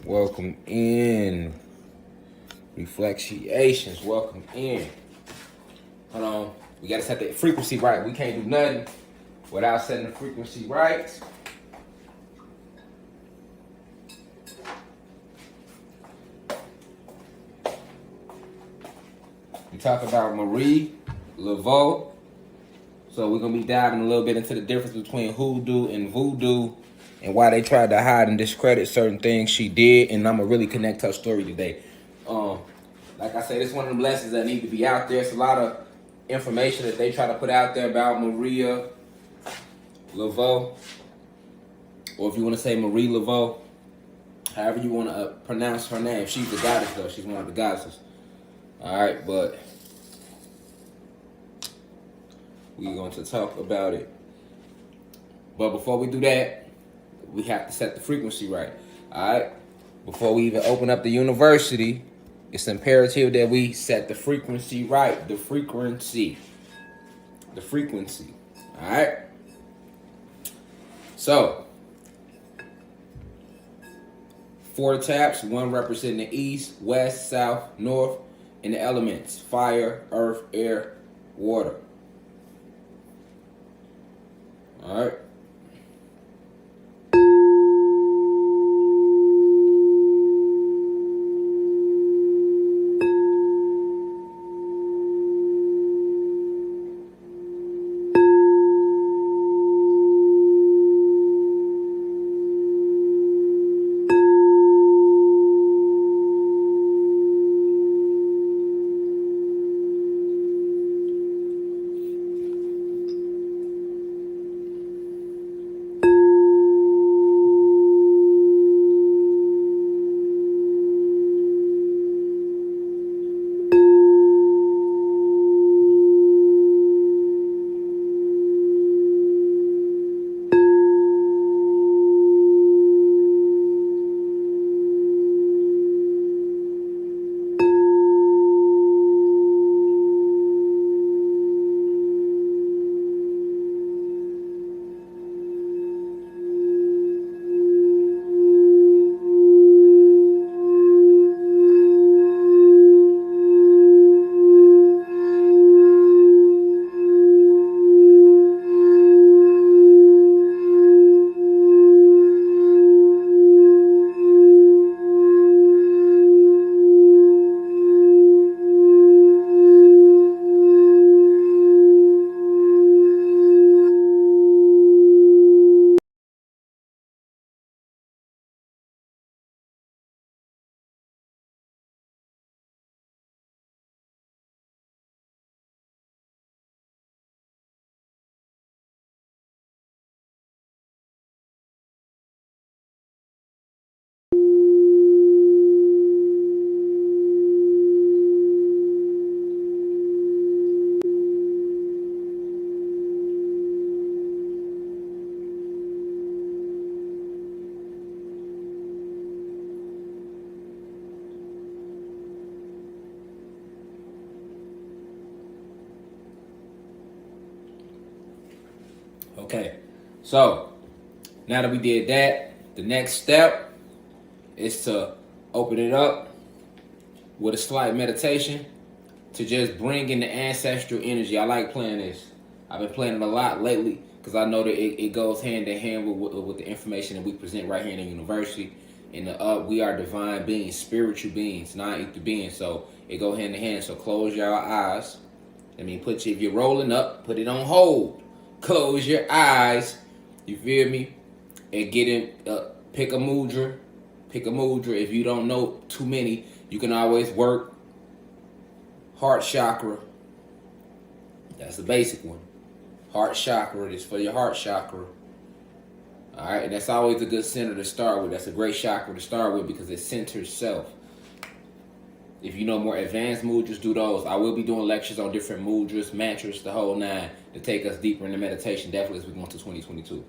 Welcome in. Reflections. Welcome in. Hold on. We gotta set the frequency right. We can't do nothing without setting the frequency right. We talk about Marie Laveau. So we're gonna be diving a little bit into the difference between hoodoo and voodoo and why they tried to hide and discredit certain things she did. And I'm gonna really connect her story today. Like I said, it's one of the lessons that need to be out there. It's a lot of information that they try to put out there about Maria Laveau, or if you want to say Marie Laveau, however you want to pronounce her name. She's the goddess, though. She's one of the goddesses. All right, but we're going to talk about it. But before we do that, we have to set the frequency right. All right? Before we even open up the university, it's imperative that we set the frequency right. The frequency. All right? So, 4 taps, 1 representing the east, west, south, north, and the elements: fire, earth, air, water. All right? Okay, so now that we did that, the next step is to open it up with a slight meditation to just bring in the ancestral energy. I like playing this. I've been playing it a lot lately because I know that it goes hand in hand with the information that we present right here in the university. And we are divine beings, spiritual beings, non-ether beings. So it go hand in hand. So close your eyes. I mean, if you're rolling up, put it on hold. Close your eyes. You feel me? And get in. Pick a mudra. If you don't know too many, you can always work heart chakra. That's the basic one. Heart chakra is for your heart chakra. All right, and that's always a good center to start with. That's a great chakra to start with because it centers self. If you know more advanced mudras, do those. I will be doing lectures on different mudras, mantras, the whole 9 to take us deeper into meditation, definitely as we go into 2022.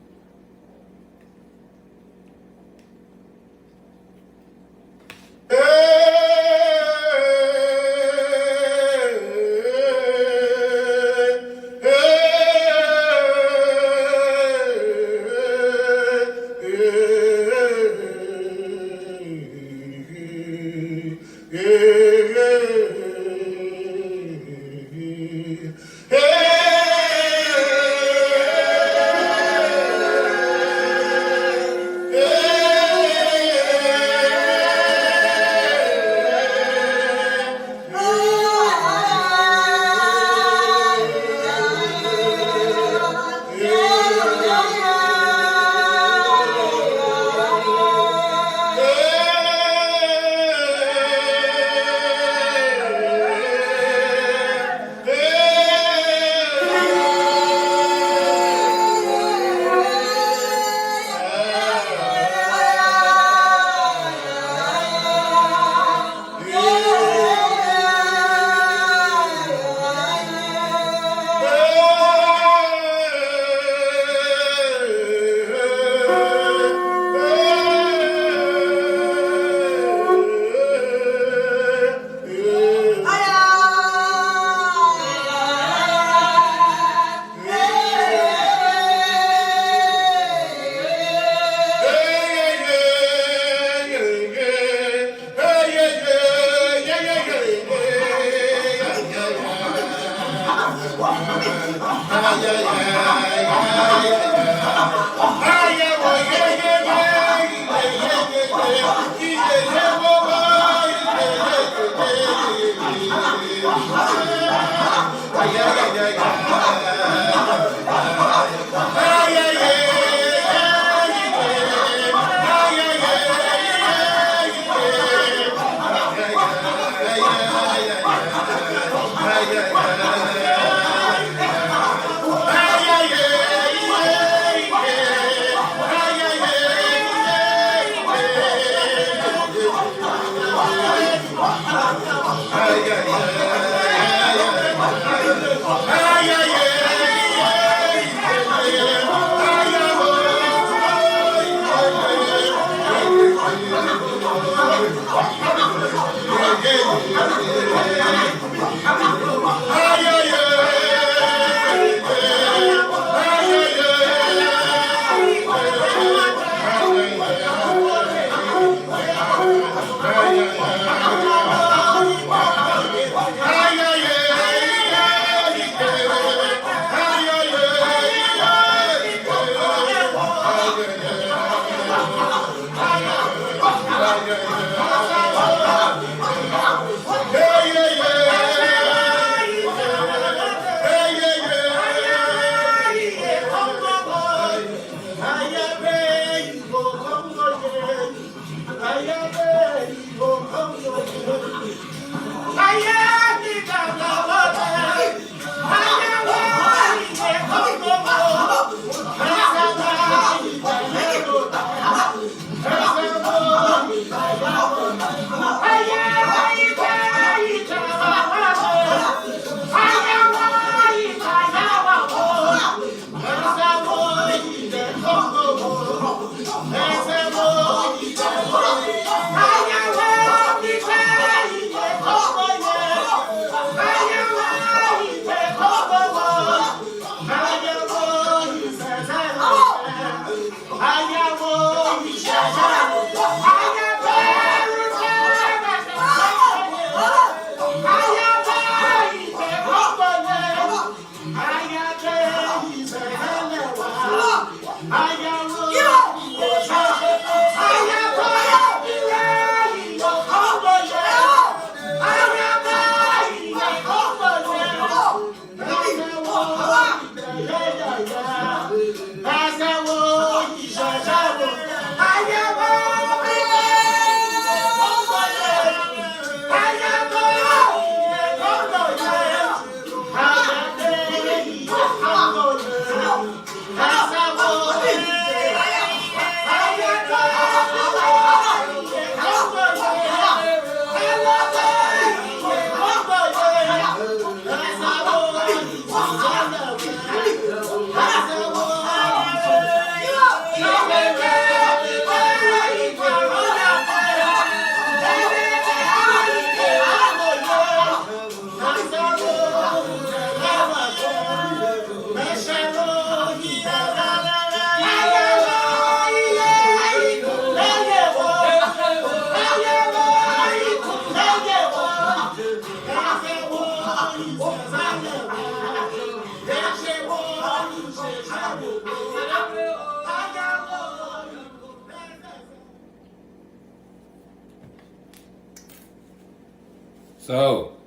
So,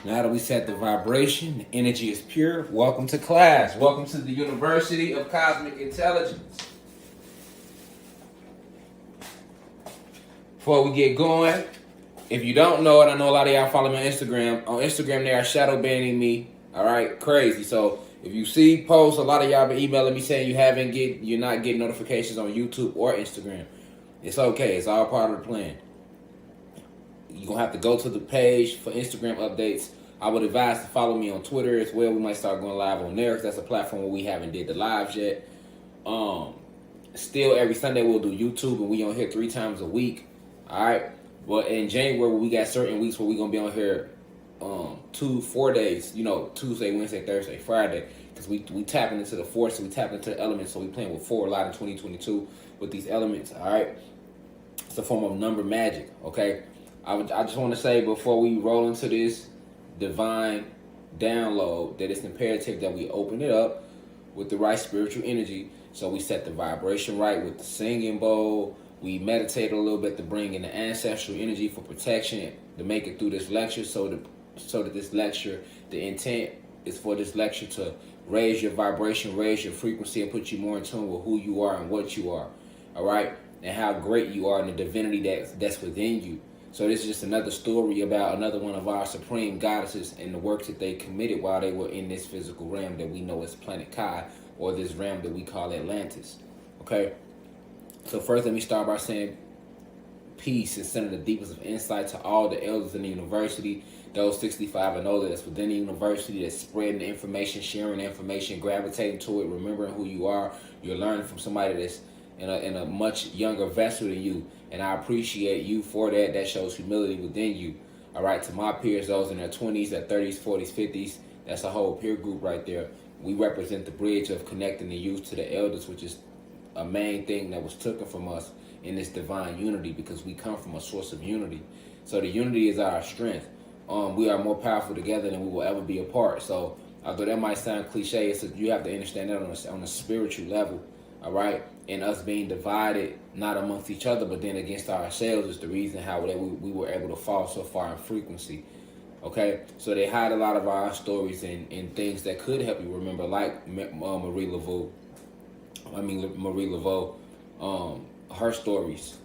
now that we set the vibration, the energy is pure. Welcome to class. Welcome to the University of Cosmic Intelligence. Before we get going, if you don't know it, I know a lot of y'all follow me on Instagram. On Instagram, they are shadow banning me. All right, crazy. So if you see posts, a lot of y'all been emailing me saying you're not getting notifications on YouTube or Instagram. It's okay. It's all part of the plan. You're going to have to go to the page for Instagram updates. I would advise to follow me on Twitter as well. We might start going live on there because that's a platform where we haven't did the lives yet. Still, every Sunday we'll do YouTube, and we on here 3 times a week. All right? But in January, we got certain weeks where we're going to be on here 4 days. Tuesday, Wednesday, Thursday, Friday. Because we tapping into the force, so we tapping into the elements. So we playing with 4 a lot in 2022 with these elements. All right? It's a form of number magic, okay? I just want to say before we roll into this divine download that it's imperative that we open it up with the right spiritual energy. So we set the vibration right with the singing bowl. We meditate a little bit to bring in the ancestral energy for protection to make it through this lecture. So that this lecture, the intent is for this lecture to raise your vibration, raise your frequency, and put you more in tune with who you are and what you are. All right, and how great you are and the divinity that's within you. So this is just another story about another one of our supreme goddesses and the work that they committed while they were in this physical realm that we know as Planet Kai, or this realm that we call Atlantis. Okay? So first, let me start by saying peace and sending the deepest of insight to all the elders in the university, those 65 and older that's within the university, that's spreading the information, sharing the information, gravitating to it, remembering who you are. You're learning from somebody that's in a much younger vessel than you, and I appreciate you for that. That shows humility within you. All right, to my peers, those in their 20s, their 30s, 40s, 50s, that's a whole peer group right there. We represent the bridge of connecting the youth to the elders, which is a main thing that was taken from us in this divine unity, because we come from a source of unity. So the unity is our strength. We are more powerful together than we will ever be apart. So although that might sound cliche, you have to understand that on a spiritual level. all right, and us being divided not amongst each other but then against ourselves is the reason how we were able to fall so far in frequency. Okay, so they hide a lot of our stories and things that could help you remember, like Marie Laveau. Marie Laveau, her stories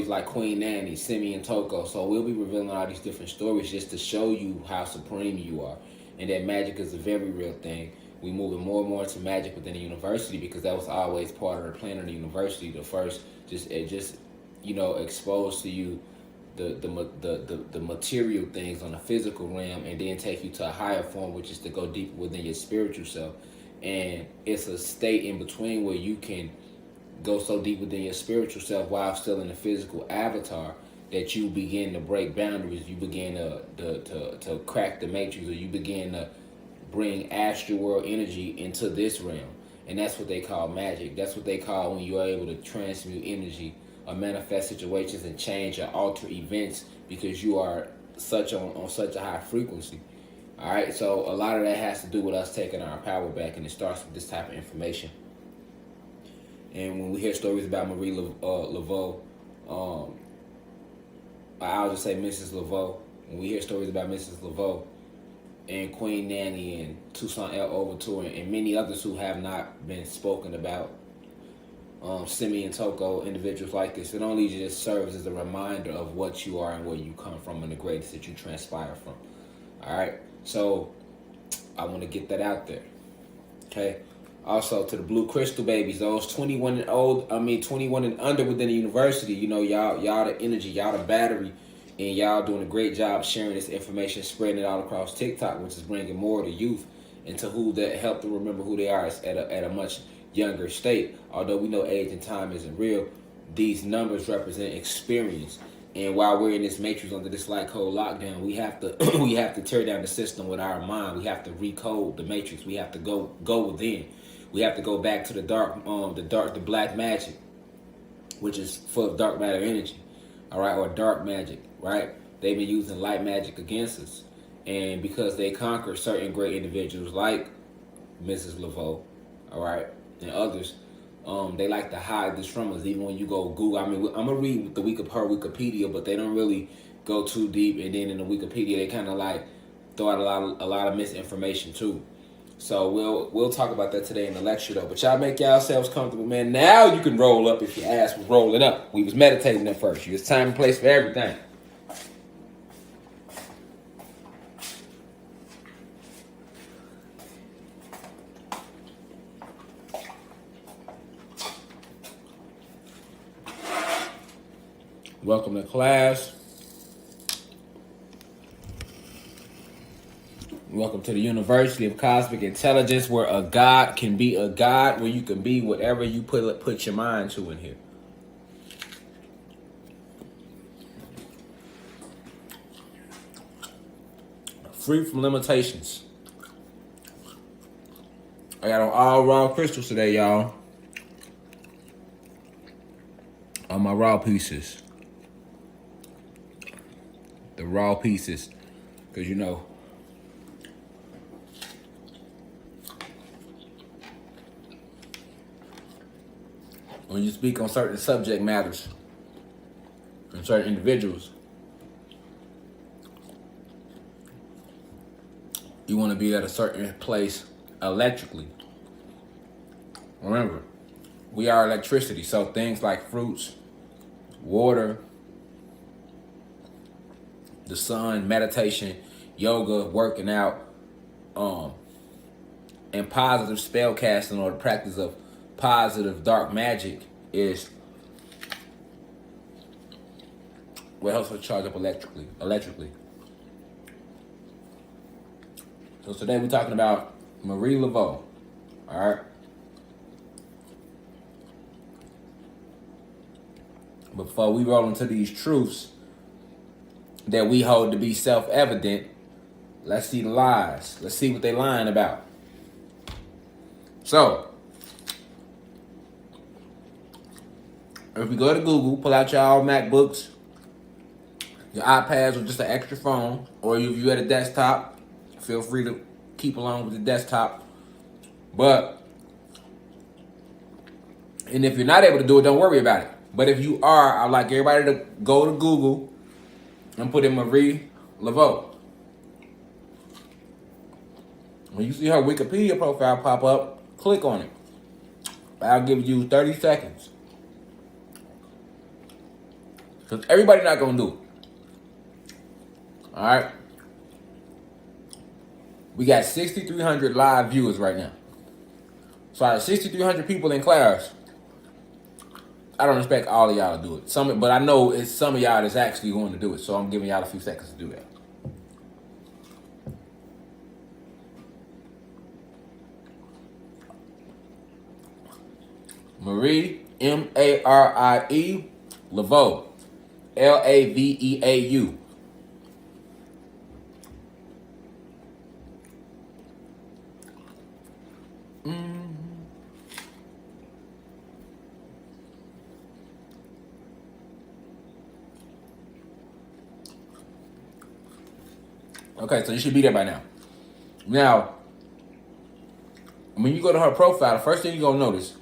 like Queen Nanny, Simeon Toko. So we'll be revealing all these different stories just to show you how supreme you are, and that magic is a very real thing. We moving more and more to magic within the university because that was always part of the plan of the university. The first, just expose to you the material things on a physical realm, and then take you to a higher form, which is to go deeper within your spiritual self. And it's a state in between where you can go so deep within your spiritual self while still in the physical avatar that you begin to break boundaries. You begin to crack the matrix, or you begin to bring astral world energy into this realm. And that's what they call magic. That's what they call when you are able to transmute energy or manifest situations and change or alter events because you are on such a high frequency. All right, so a lot of that has to do with us taking our power back, and it starts with this type of information. And when we hear stories about Marie Laveau, I'll just say Mrs. Laveau. When we hear stories about Mrs. Laveau and Queen Nanny and Toussaint L'Ouverture and many others who have not been spoken about, Simeon Toko, individuals like this, it only just serves as a reminder of what you are and where you come from and the greatness that you transpire from. All right, so I want to get that out there. Okay. Also, to the Blue Crystal babies, those 21 and under within the university, y'all the energy, y'all the battery, and y'all doing a great job sharing this information, spreading it all across TikTok, which is bringing more to youth into who that help them remember who they are at a much younger state. Although we know age and time isn't real, these numbers represent experience. And while we're in this matrix under this light code lockdown, we have to we have to tear down the system with our mind. We have to recode the matrix. We have to go within. We have to go back to the black magic, which is full of dark matter energy, all right, or dark magic, right? They've been using light magic against us, and because they conquered certain great individuals like Mrs. Laveau, all right, and others, they like to hide this from us. Even when you go Google, I'm gonna read the Wikipedia, but they don't really go too deep. And then in the Wikipedia, they kind of like throw out a lot of misinformation too. So we'll talk about that today in the lecture though. But y'all make yourselves comfortable, man. Now you can roll up if your ass was rolling up. We was meditating at first. It's time and place for everything. Welcome to class. Welcome to the University of Cosmic Intelligence, where a God can be a God, where you can be whatever you put your mind to in here. Free from limitations. I got on all raw crystals today, y'all. On my raw pieces. The raw pieces. Because when you speak on certain subject matters and certain individuals, you want to be at a certain place electrically. Remember, we are electricity, so things like fruits, water, the sun, meditation, yoga, working out, and positive spell casting, or the practice of positive dark magic, is what helps us charge up electrically. So today we're talking about Marie Laveau. All right. Before we roll into these truths that we hold to be self-evident, let's see the lies. Let's see what they're lying about. So, if we go to Google, pull out y'all MacBooks, your iPads, or just an extra phone, or if you're at a desktop, feel free to keep along with the desktop. But And if you're not able to do it, don't worry about it. But if you are, I'd like everybody to go to Google and put in Marie Laveau. When you see her Wikipedia profile pop up, click on it. I'll give you 30 seconds. Because everybody's not going to do it. All right? We got 6,300 live viewers right now. So out of 6,300 people in class, I don't expect all of y'all to do it. But I know it's some of y'all that's actually going to do it. So I'm giving y'all a few seconds to do that. Marie, M-A-R-I-E, Laveau, L-A-V-E-A-U. Okay, so you should be there by now. Now, when you go to her profile, the first thing you're going to notice,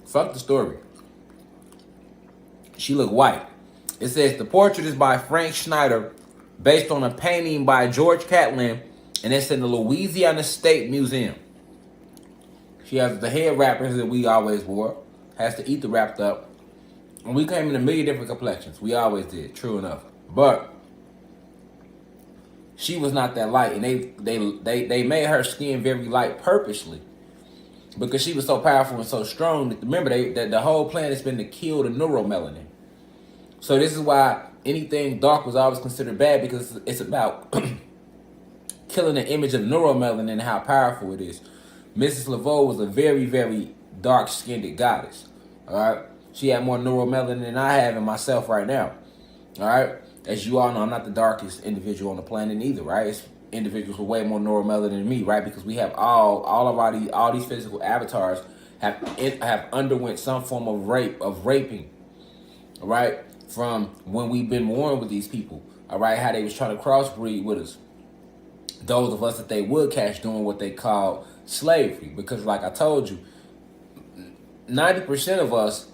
fuck the story. She look white. It says the portrait is by Frank Schneider, based on a painting by George Catlin, and it's in the Louisiana State Museum. She has the head wrappers that we always wore, has to eat the wrapped up, and we came in a million different complexions. We always did, true enough. But she was not that light, and they made her skin very light purposely because she was so powerful and so strong. Remember, that the whole plan has been to kill the neuromelanin. So this is why anything dark was always considered bad, because it's about killing the image of neuromelanin and how powerful it is. Mrs. Laveau was a very, very dark-skinned goddess. All right, she had more neuromelanin than I have in myself right now. All right. As you all know, I'm not the darkest individual on the planet either, right? It's individuals with way more neuromelanin than me, right? Because we have all these physical avatars have underwent some form of raping, all right? From when we've been born with these people, all right? How they was trying to crossbreed with us. Those of us that they would catch doing what they call slavery, because like I told you, 90% of us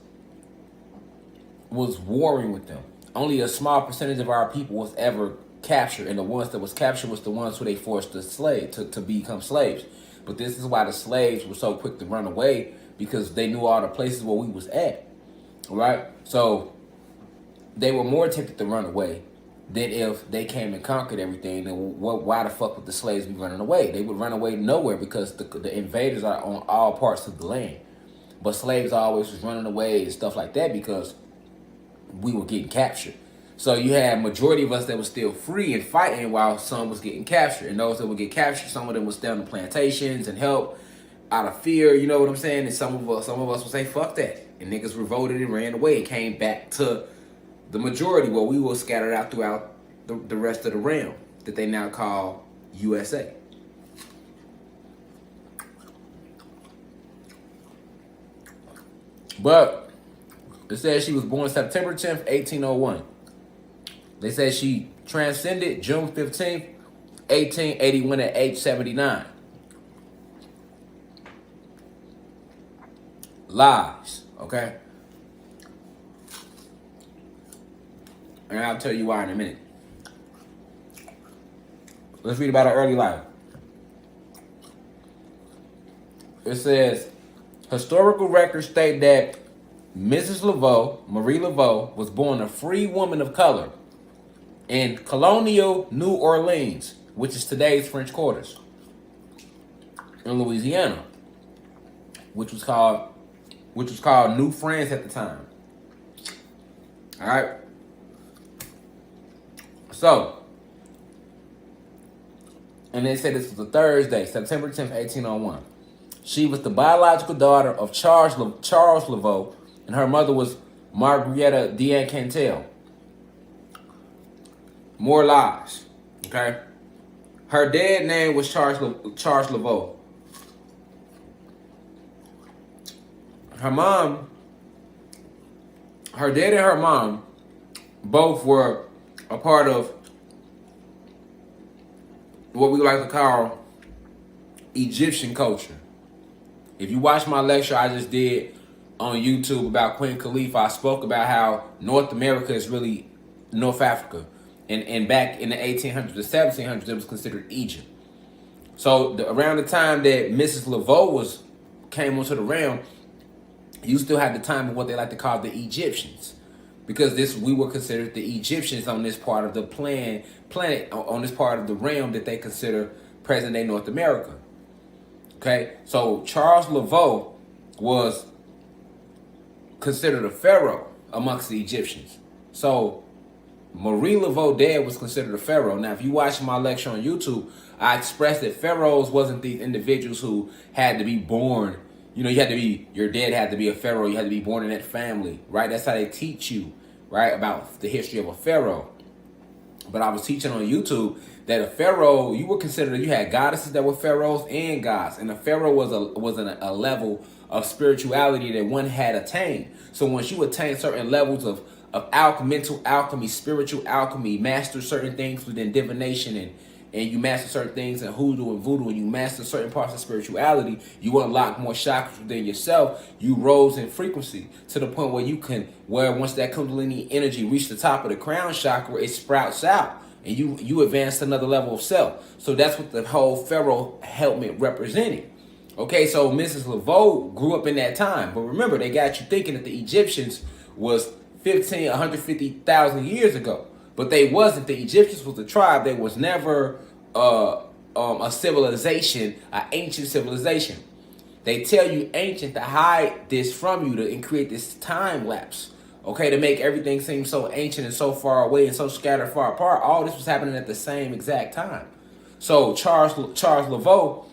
was warring with them. Only a small percentage of our people was ever captured, and the ones that was captured was the ones who they forced to become slaves. But this is why the slaves were so quick to run away, because they knew all the places where we was at, right? So they were more tempted to run away than if they came and conquered everything. Then why the fuck would the slaves be running away? They would run away nowhere, because the invaders are on all parts of the land. But slaves always was running away and stuff like that because we were getting captured. So you had majority of us that was still free and fighting while some was getting captured. And those that would get captured, some of them would stay on the plantations and help out of fear, you know what I'm saying? And some of us would say, fuck that. And niggas revolted and ran away and came back to the majority, where we were scattered out throughout the rest of the realm that they now call USA. But it says she was born September 10th, 1801. They said she transcended June 15th, 1881 at age 79. Lies, okay? And I'll tell you why in a minute. Let's read about her early life. It says, historical records state that Mrs. Laveau, Marie Laveau, was born a free woman of color in colonial New Orleans, which is today's French Quarters, in Louisiana, which was called New France at the time. All right. So, and they said this was a Thursday, September 10th, 1801. She was the biological daughter of Charles Laveau, and her mother was Margaretta Cantel. More lies, okay? Her dad's name was Charles Laveau. Her dad and her mom both were a part of what we like to call Egyptian culture. If you watch my lecture I just did on YouTube about Queen Khalifa, I spoke about how North America is really North Africa. And back in the 1800s, the 1700s, it was considered Egypt. So around the time that Mrs. Laveau came onto the realm, you still had the time of what they like to call the Egyptians, because we were considered the Egyptians on this part of the planet, on this part of the realm that they consider present day North America. Okay, so Charles Laveau was considered a pharaoh amongst the Egyptians. So Marie Laveau dad was considered a pharaoh. Now, if you watch my lecture on YouTube, I expressed that pharaohs wasn't these individuals who had to be born. You know, your dad had to be a pharaoh. You had to be born in that family, right? That's how they teach you, right, about the history of a pharaoh. But I was teaching on YouTube that a pharaoh, you had goddesses that were pharaohs and gods, and a pharaoh was a level of spirituality that one had attained. So once you attain certain levels of mental alchemy, spiritual alchemy, master certain things within divination, and you master certain things in hoodoo and voodoo, and you master certain parts of spirituality, you unlock more chakras within yourself. You rose in frequency to the point where once that Kundalini energy reached the top of the crown chakra, it sprouts out, and you advance to another level of self. So that's what the whole pharaoh helmet represented. Okay, so Mrs. Laveau grew up in that time, but remember, they got you thinking that the Egyptians was 150,000 years ago. But they wasn't. The Egyptians was a tribe. They was never a civilization, an ancient civilization. They tell you ancient to hide this from you and create this time lapse. Okay, to make everything seem so ancient and so far away and so scattered far apart. All this was happening at the same exact time. So Charles Laveau,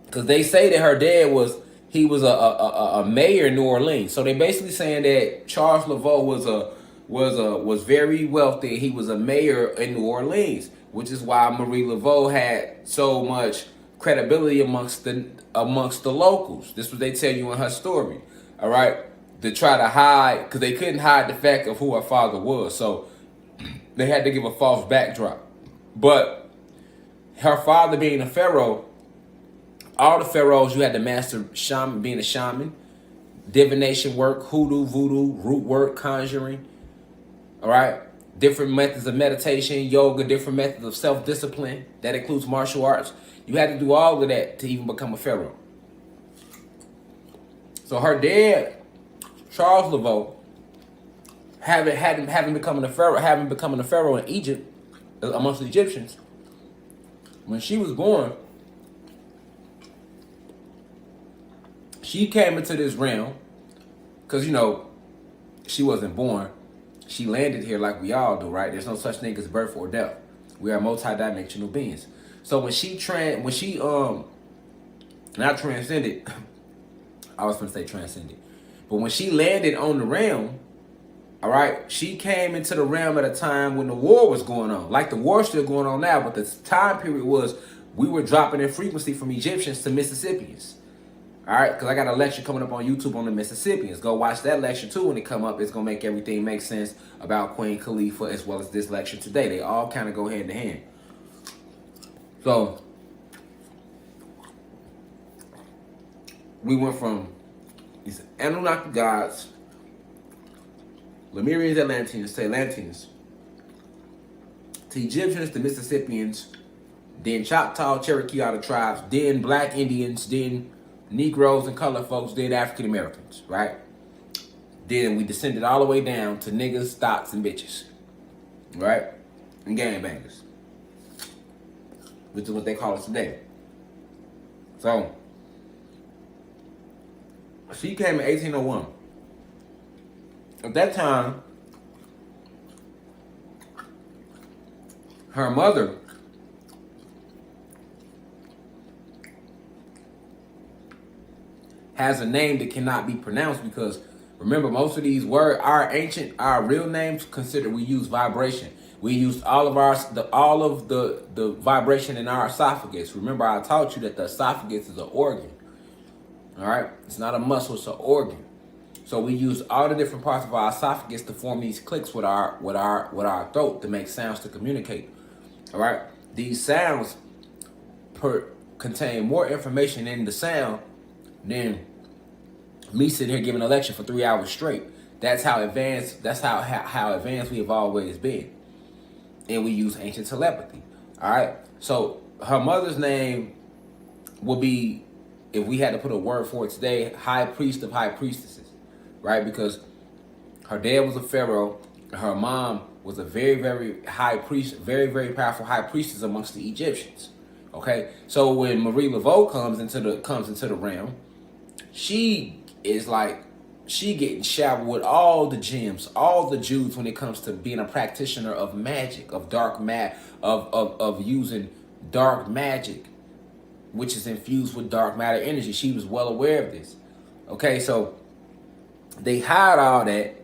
because they say that her dad was a mayor in New Orleans. So they basically saying that Charles Laveau was very wealthy. He was a mayor in New Orleans, which is why Marie Laveau had so much credibility amongst the locals. This is what they tell you in her story. All right, to try to hide, because they couldn't hide the fact of who her father was, so they had to give a false backdrop. But her father being a pharaoh, all the pharaohs, you had to master being a shaman, divination work, hoodoo, voodoo, root work, conjuring. All right, different methods of meditation, yoga, different methods of self-discipline. That includes martial arts. You had to do all of that to even become a pharaoh. So her dad, Charles Laveau, having become a pharaoh in Egypt, amongst the Egyptians, when she was born, she came into this realm because, she wasn't born. She landed here like we all do, right? There's no such thing as birth or death. We are multidimensional beings. So when she not transcended, I was going to say transcended, but when she landed on the realm, all right, she came into the realm at a time when the war was going on. Like the war's still going on now, but the time period was we were dropping in frequency from Egyptians to Mississippians. All right, because I got a lecture coming up on YouTube on the Mississippians. Go watch that lecture too when it come up. It's going to make everything make sense about Queen Khalifa as well as this lecture today. They all kind of go hand in hand. So, we went from these Anunnaki gods, Lemurians, Atlanteans, to Egyptians, to Mississippians, then Choctaw, Cherokee, other tribes, then Black Indians, then Negroes and colored folks, then African Americans, right? Then we descended all the way down to niggas, thoughts, and bitches, right? And gangbangers, which is what they call us today. So, she came in 1801. At that time, her mother has a name that cannot be pronounced because, remember, most of these words, our real names, we use vibration. We use all of the vibration in our esophagus. Remember, I taught you that the esophagus is an organ. All right, it's not a muscle; it's an organ. So we use all the different parts of our esophagus to form these clicks with our throat to make sounds to communicate. All right, these sounds contain more information in the sound than Me sitting here giving a lecture for 3 hours straight. That's how advanced. That's how advanced we have always been, and we use ancient telepathy. All right. So her mother's name will be, if we had to put a word for it today, high priest of high priestesses, right? Because her dad was a pharaoh. Her mom was a very, very high priest, very, very powerful high priestess amongst the Egyptians. Okay, so when Marie Laveau comes into the realm, she is like, she getting showered with all the gems, all the jewels when it comes to being a practitioner of magic, of dark of using dark magic, which is infused with dark matter energy. She was well aware of this. Okay, so they hide all that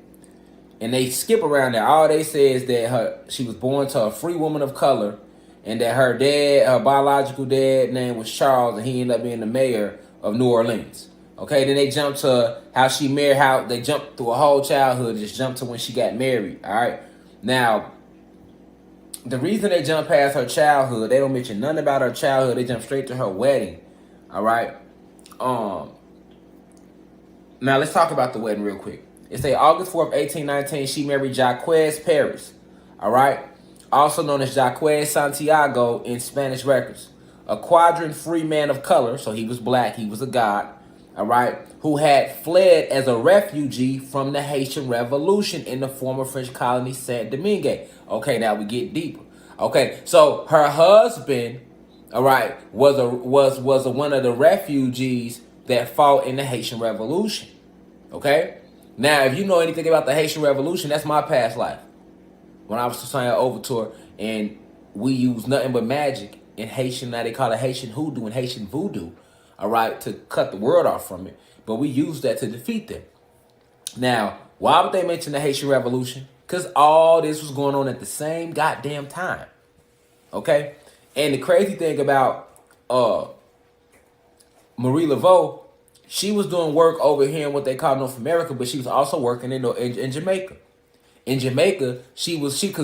and they skip around that. All they say is that she was born to a free woman of color, and that her dad, her biological dad, name was Charles, and he ended up being the mayor of New Orleans. Okay, then they jump to how she married, how they jumped through a whole childhood, just jumped to when she got married. All right, now the reason they jump past her childhood, they don't mention nothing about her childhood. They jump straight to her wedding. All right. Now let's talk about the wedding real quick. It say August 4th, 1819, she married Jacques Paris. All right. Also known as Jacques Santiago in Spanish records. A quadrant free man of color, so he was black, he was a god, all right, who had fled as a refugee from the Haitian Revolution in the former French colony Saint-Domingue. Okay, now we get deeper. Okay, so her husband, all right, was one of the refugees that fought in the Haitian Revolution. Okay, now if you know anything about the Haitian Revolution, that's my past life. When I was signing Overture, and we use nothing but magic in Haitian, now they call it Haitian hoodoo and Haitian voodoo, all right, to cut the word off from it. But we use that to defeat them. Now, why would they mention the Haitian Revolution? Because all this was going on at the same goddamn time. Okay? And the crazy thing about Marie Laveau, she was doing work over here in what they call North America, but she was also working in Jamaica. In Jamaica,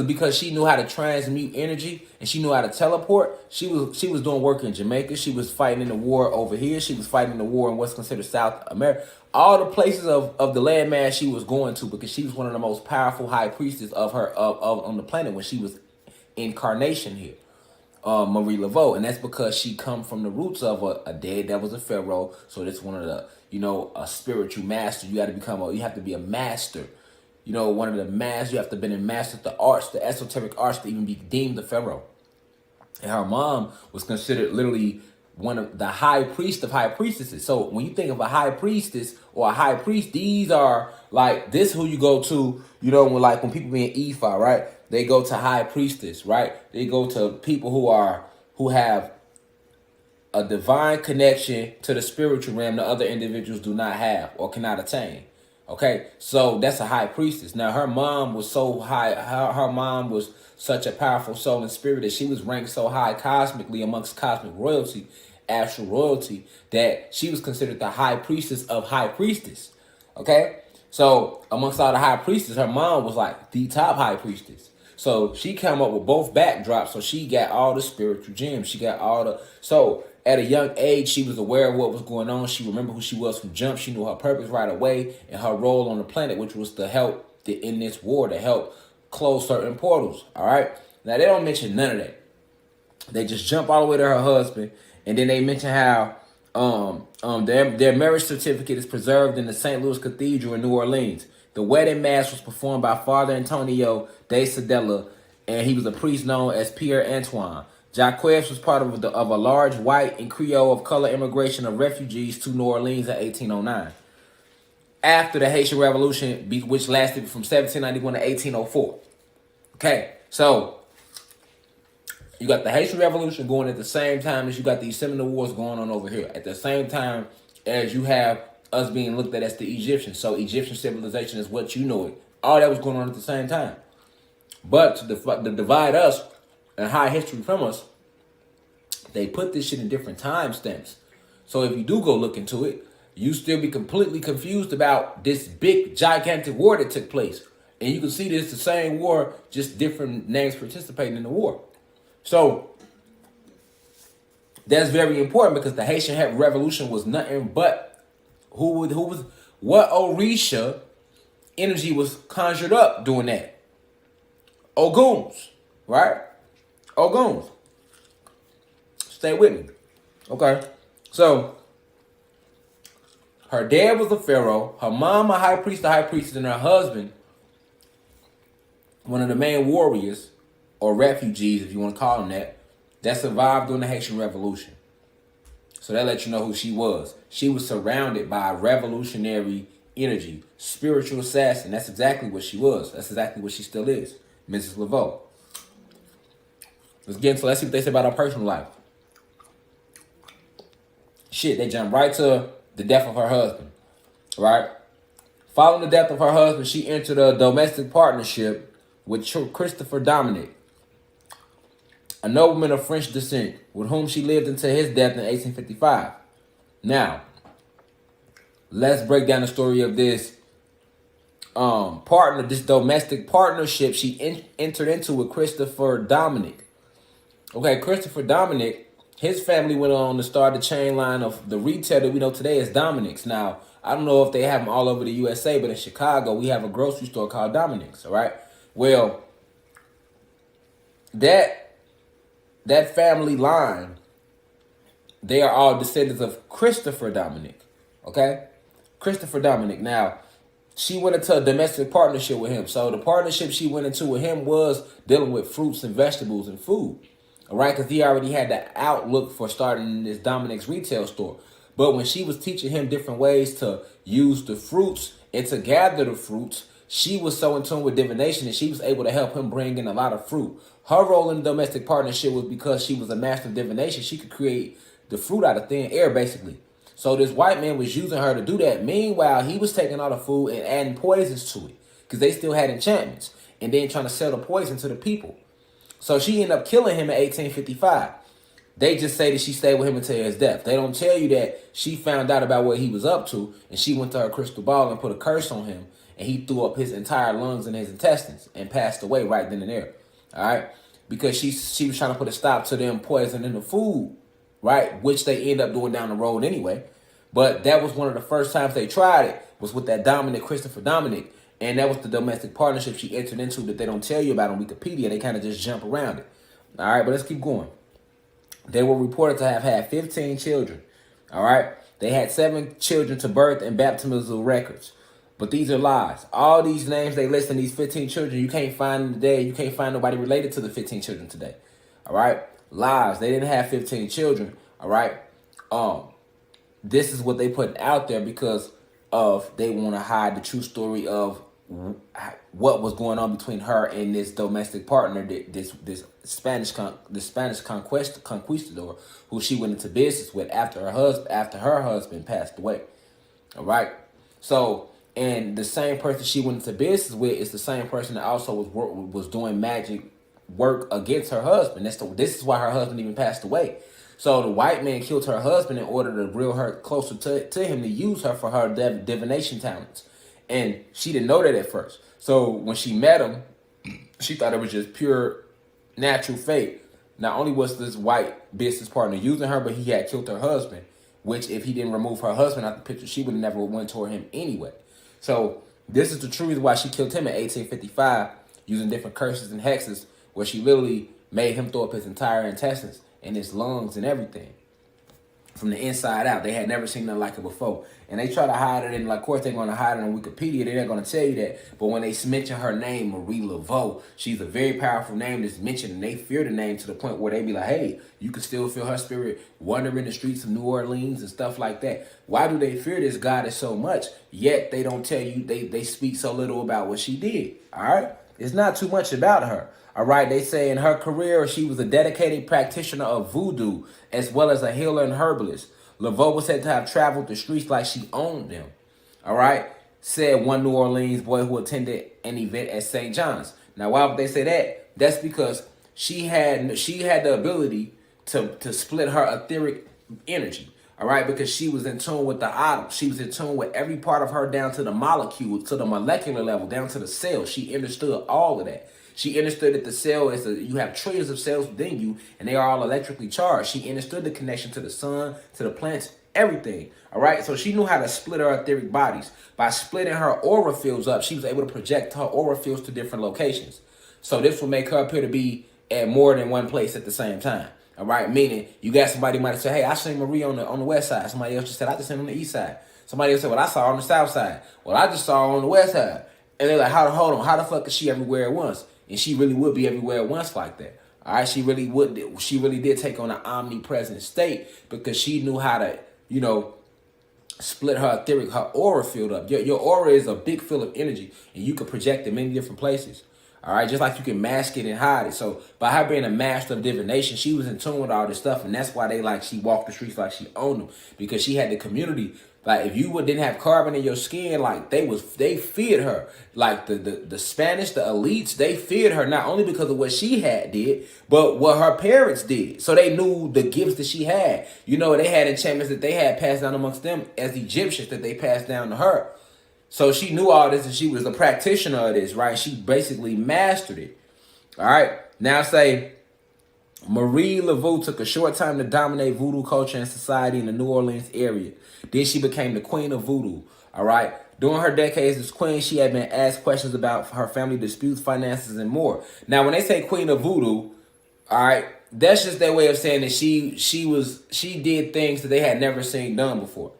because she knew how to transmute energy and she knew how to teleport. She was doing work in Jamaica. She was fighting in the war over here. She was fighting in the war in what's considered South America. All the places of the landmass she was going to, because she was one of the most powerful high priestesses of on the planet when she was incarnation here. Marie Laveau, and that's because she come from the roots of a dad that was a pharaoh. So that's one of the, a spiritual master. You have to be a master. One of the masters, you have to be a master of the arts, the esoteric arts, to even be deemed a pharaoh. And her mom was considered literally one of the high priest of high priestesses. So when you think of a high priestess or a high priest, these are like, this who you go to, when people be in Ifa, right? They go to high priestess, right? They go to people who have a divine connection to the spiritual realm that other individuals do not have or cannot attain. Okay, so that's a high priestess. Now, her mom was so high. Her mom was such a powerful soul and spirit that she was ranked so high cosmically amongst cosmic royalty, astral royalty, that she was considered the high priestess of high priestess. Okay, so amongst all the high priestess, her mom was like the top high priestess. So she came up with both backdrops. So she got all the spiritual gems. She got all the... So at a young age, she was aware of what was going on. She remembered who she was from jump. She knew her purpose right away and her role on the planet, which was to help in this war, to help close certain portals. All right. Now, they don't mention none of that. They just jump all the way to her husband. And then they mention how their marriage certificate is preserved in the St. Louis Cathedral in New Orleans. The wedding mass was performed by Father Antonio de Sedella, and he was a priest known as Pierre Antoine. Jacques was part of a large white and Creole of color immigration of refugees to New Orleans in 1809. After the Haitian Revolution, which lasted from 1791 to 1804. Okay, so you got the Haitian Revolution going at the same time as you got these Seminole Wars going on over here. At the same time as you have us being looked at as the Egyptians. So Egyptian civilization is what you know it. All that was going on at the same time. But to divide us and hide history from us, they put this shit in different time stamps. So if you do go look into it, you still be completely confused about this big, gigantic war that took place. And you can see this the same war, just different names participating in the war. So that's very important because the Haitian Revolution was nothing but What Orisha energy was conjured up doing that? Oguns, right? Oguns. Stay with me. Okay. So, her dad was a pharaoh, her mom a high priest, and her husband, one of the main warriors, or refugees, if you want to call them that survived during the Haitian Revolution. So that lets you know who she was. She was surrounded by revolutionary energy, spiritual assassin. That's exactly what she was. That's exactly what she still is, Mrs. Laveau. Let's see what they say about her personal life. Shit, they jump right to the death of her husband, right? Following the death of her husband, she entered a domestic partnership with Christopher Dominic, a nobleman of French descent, with whom she lived until his death in 1855. Now, let's break down the story of this this domestic partnership she entered into with Christopher Dominic. Okay, Christopher Dominic, his family went on to start the chain line of the retail that we know today as Dominic's. Now, I don't know if they have them all over the USA, but in Chicago, we have a grocery store called Dominic's, all right? Well, that family line, they are all descendants of Christopher Dominic, okay? Christopher Dominic. Now, she went into a domestic partnership with him. So the partnership she went into with him was dealing with fruits and vegetables and food. All right, because he already had the outlook for starting this Dominic's retail store. But when she was teaching him different ways to use the fruits and to gather the fruits, she was so in tune with divination that she was able to help him bring in a lot of fruit. Her role in the domestic partnership was because she was a master of divination. She could create the fruit out of thin air, basically. So this white man was using her to do that. Meanwhile, he was taking all the food and adding poisons to it because they still had enchantments and then trying to sell the poison to the people. So she ended up killing him in 1855. They just say that she stayed with him until his death. They don't tell you that she found out about what he was up to and she went to her crystal ball and put a curse on him and he threw up his entire lungs and his intestines and passed away right then and there. All right? Because she was trying to put a stop to them poisoning the food, right? Which they end up doing down the road anyway. But that was one of the first times they tried it, was with that Christopher Dominic. And that was the domestic partnership she entered into that they don't tell you about on Wikipedia. They kind of just jump around it. All right, but let's keep going. They were reported to have had 15 children. All right, they had 7 children to birth and baptismal records. But these are lies. All these names they list in these 15 children, you can't find them today. You can't find nobody related to the 15 children today. All right, lies. They didn't have 15 children. All right, this is what they put out there because of they want to hide the true story of what was going on between her and this domestic partner, this Spanish conquistador, who she went into business with after her husband passed away. All right, so and the same person she went into business with is the same person that also was doing magic work against her husband. This is why her husband even passed away. So the white man killed her husband in order to reel her closer to him, to use her for her divination talents. And she didn't know that at first. So when she met him, she thought it was just pure natural fate. Not only was this white business partner using her, but he had killed her husband, which if he didn't remove her husband out the picture, she would have never went toward him anyway. So this is the true reason why she killed him in 1855, using different curses and hexes, where she literally made him throw up his entire intestines and his lungs and everything from the inside out. They had never seen nothing like it before. And they try to hide it, and of course they're going to hide it on Wikipedia. They're not going to tell you that. But when they mention her name, Marie Laveau, she's a very powerful name that's mentioned, and they fear the name to the point where they be like, hey, you can still feel her spirit wandering the streets of New Orleans and stuff like that. Why do they fear this goddess so much, yet they don't tell you, they speak so little about what she did, all right? It's not too much about her. All right, they say in her career, she was a dedicated practitioner of voodoo, as well as a healer and herbalist. Laveau was said to have traveled the streets like she owned them. All right, said one New Orleans boy who attended an event at St. John's. Now, why would they say that? That's because she had the ability to split her etheric energy. All right, because she was in tune with the atom. She was in tune with every part of her down to the molecule, to the molecular level, down to the cell. She understood all of that. She understood that the cell you have trillions of cells within you, and they are all electrically charged. She understood the connection to the sun, to the plants, everything. All right, so she knew how to split her etheric bodies. By splitting her aura fields up, she was able to project her aura fields to different locations. So this will make her appear to be at more than one place at the same time. All right, meaning you got somebody might say, "Hey, I seen Marie on the west side." Somebody else just said, "I just seen her on the east side." Somebody else said, "Well, I saw her on the south side." Well, I just saw her on the west side. And they're like, hold on, how the fuck is she everywhere at once? And she really would be everywhere at once like that. All right, she really would. She really did take on an omnipresent state because she knew how to, split her etheric, her aura field up. Your aura is a big field of energy, and you can project it many different places. All right, just like you can mask it and hide it. So by her being a master of divination, she was in tune with all this stuff, and that's why she walked the streets like she owned them, because she had the community. Like if you didn't have carbon in your skin, like they feared her. Like the Spanish, the elites, they feared her not only because of what she did, but what her parents did. So they knew the gifts that she had. They had enchantments that they had passed down amongst them as Egyptians that they passed down to her. So she knew all this, and she was the practitioner of this, right? She basically mastered it. All right. Now say Marie Laveau took a short time to dominate voodoo culture and society in the New Orleans area. Then she became the queen of voodoo. All right. During her decades as queen, she had been asked questions about her family disputes, finances, and more. Now, when they say queen of voodoo, all right, that's just their way of saying that she did things that they had never seen done before.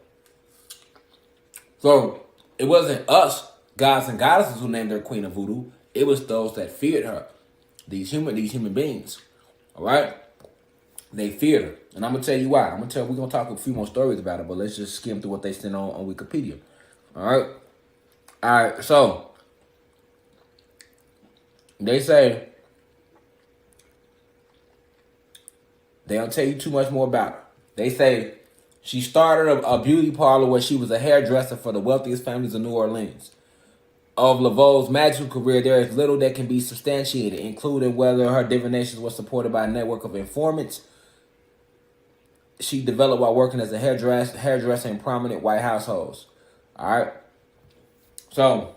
So it wasn't us, gods and goddesses, who named her queen of voodoo. It was those that feared her. These human beings. All right? They feared her. And I'm going to tell you why. We're going to talk a few more stories about it, but let's just skim through what they sent on Wikipedia. All right? All right, so they say they don't tell you too much more about her. They say she started a beauty parlor where she was a hairdresser for the wealthiest families of New Orleans. Of Laveau's magical career, there is little that can be substantiated, including whether her divinations were supported by a network of informants she developed while working as a hairdresser in prominent white households. All right. So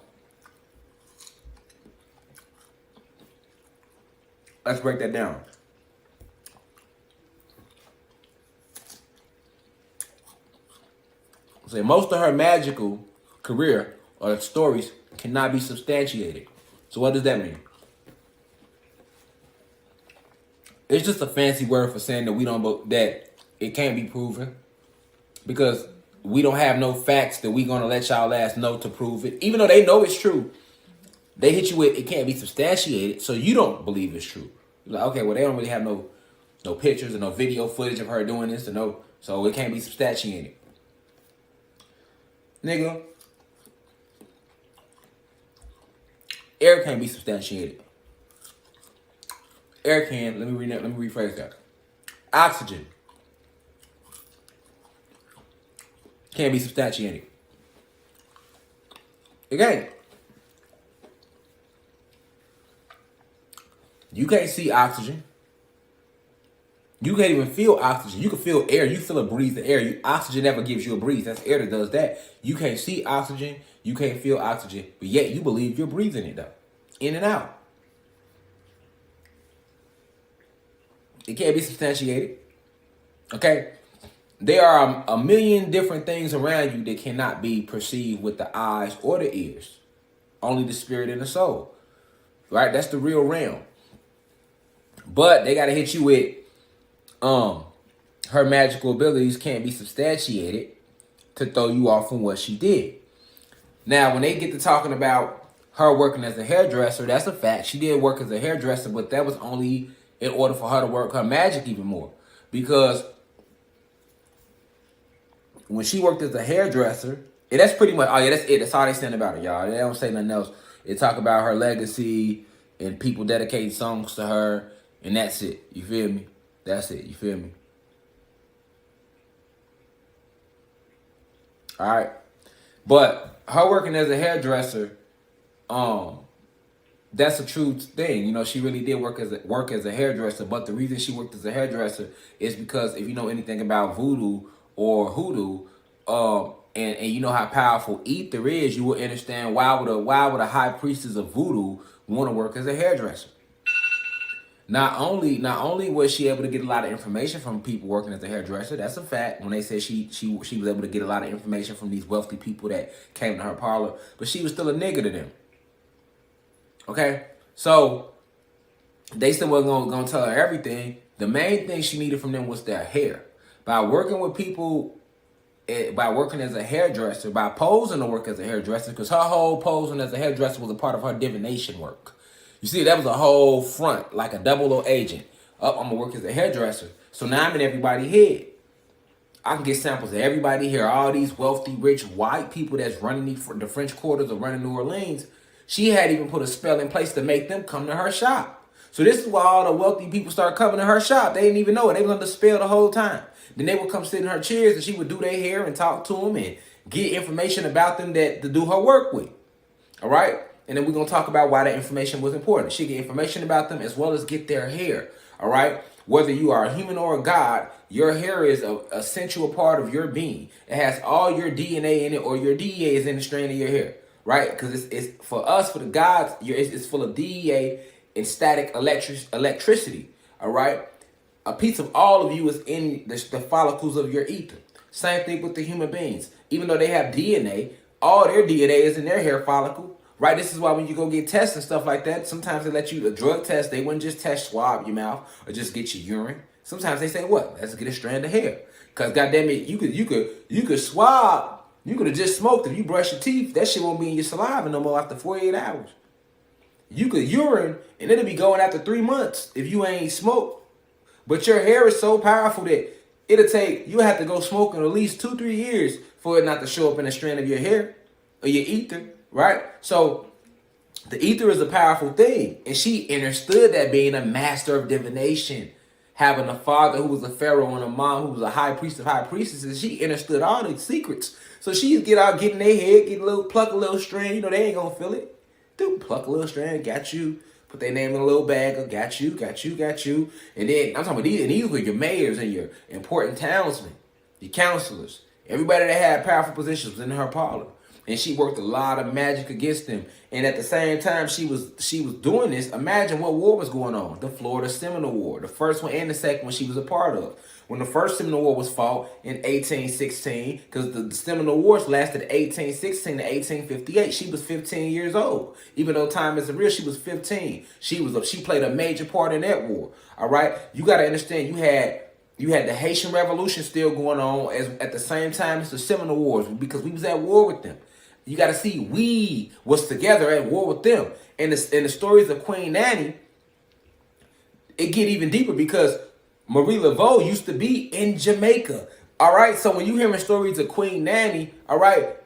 let's break that down. So most of her magical career or stories cannot be substantiated. So what does that mean? It's just a fancy word for saying that it can't be proven, because we don't have no facts that we gonna let y'all ass know to prove it. Even though they know it's true, they hit you with it can't be substantiated, so you don't believe it's true. You're like, okay, well, they don't really have no pictures or no video footage of her doing this, so it can't be substantiated. Nigga, air can't be substantiated. Air can, let me rephrase that. Oxygen can't be substantiated. Again, you can't see oxygen. You can't even feel oxygen. You can feel air. You feel a breeze of air. Oxygen never gives you a breeze. That's air that does that. You can't see oxygen. You can't feel oxygen. But yet you believe you're breathing it though. In and out. It can't be substantiated. Okay? There are a million different things around you that cannot be perceived with the eyes or the ears. Only the spirit and the soul. Right? That's the real realm. But they got to hit you with her magical abilities can't be substantiated to throw you off from what she did. Now, when they get to talking about her working as a hairdresser, that's a fact. She did work as a hairdresser, but that was only in order for her to work her magic even more. Because when she worked as a hairdresser, and that's pretty much, oh yeah, that's it. That's all they saying about it, y'all. They don't say nothing else. They talk about her legacy and people dedicating songs to her, and that's it. You feel me? That's it. You feel me? All right. But her working as a hairdresser, that's a true thing. She really did work as a hairdresser. But the reason she worked as a hairdresser is because if you know anything about voodoo or hoodoo, and you know how powerful ether is, you will understand why would a high priestess of voodoo want to work as a hairdresser. Not only was she able to get a lot of information from people working as a hairdresser, that's a fact. When they said she was able to get a lot of information from these wealthy people that came to her parlor, but she was still a nigga to them. Okay, so they still wasn't gonna tell her everything. The main thing she needed from them was their hair. By working with people, by working as a hairdresser, by posing to work as a hairdresser, because her whole posing as a hairdresser was a part of her divination work. You see, that was a whole front, like a double O agent. Up, I'm gonna work as a hairdresser. So now I'm in everybody's head. I can get samples of everybody here, all these wealthy, rich, white people that's running the French quarters or running New Orleans. She had even put a spell in place to make them come to her shop. So this is why all the wealthy people started coming to her shop. They didn't even know it. They was under spell the whole time. Then they would come sit in her chairs and she would do their hair and talk to them and get information about them that to do her work with. All right? And then we're going to talk about why that information was important. She get information about them as well as get their hair. All right? Whether you are a human or a god, your hair is an essential part of your being. It has all your DNA in it, or your DEA is in the strand of your hair. Right? Because it's for us, for the gods, it's full of DEA and static electricity. All right? A piece of all of you is in the follicles of your ether. Same thing with the human beings. Even though they have DNA, all their DNA is in their hair follicle. Right? This is why when you go get tests and stuff like that, sometimes they let you a drug test. They wouldn't just swab your mouth or just get your urine. Sometimes they say, what? Let's get a strand of hair. Because goddamn it, you could swab. You could have just smoked. If you brush your teeth, that shit won't be in your saliva no more after 48 hours. You could urine and it'll be going after 3 months if you ain't smoked. But your hair is so powerful that you have to go smoking at least 2-3 years for it not to show up in a strand of your hair or your ether. Right? So the ether is a powerful thing. And she understood that, being a master of divination, having a father who was a pharaoh and a mom who was a high priest of high priestesses. She understood all the secrets. So she'd get out, get in their head, pluck a little strand. You know, they ain't going to feel it. Dude, pluck a little strand, got you. Put their name in a little bag of got you. And then I'm talking about these were your mayors and your important townsmen, your counselors. Everybody that had powerful positions was in her parlor. And she worked a lot of magic against them. And at the same time she was doing this, imagine what war was going on. The Florida Seminole War. The first one and the second one she was a part of. When the first Seminole War was fought in 1816, because the Seminole Wars lasted 1816 to 1858. She was 15 years old. Even though time isn't real, she was 15. She played a major part in that war. All right? You got to understand, you had the Haitian Revolution still going on at the same time as the Seminole Wars, because we was at war with them. You got to see, we was together at war with them. And the stories of Queen Nanny, it get even deeper because Marie Laveau used to be in Jamaica. All right, so when you hearing stories of Queen Nanny, all right,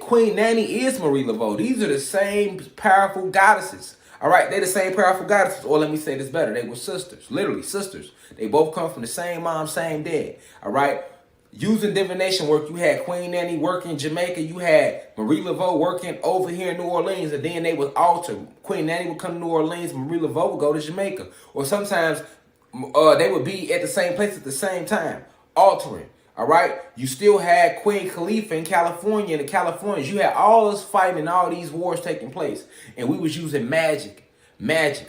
Queen Nanny is Marie Laveau. These are the same powerful goddesses. All right, they the same powerful goddesses. Or let me say this better, they were sisters, literally sisters. They both come from the same mom, same dad. All right. Using divination work, you had Queen Nanny working in Jamaica. You had Marie Laveau working over here in New Orleans, and then they would alter. Queen Nanny would come to New Orleans, Marie Laveau would go to Jamaica. Or sometimes they would be at the same place at the same time, altering. All right? You still had Queen Khalifa in California, and the Californians. You had all us fighting and all these wars taking place. And we was using magic,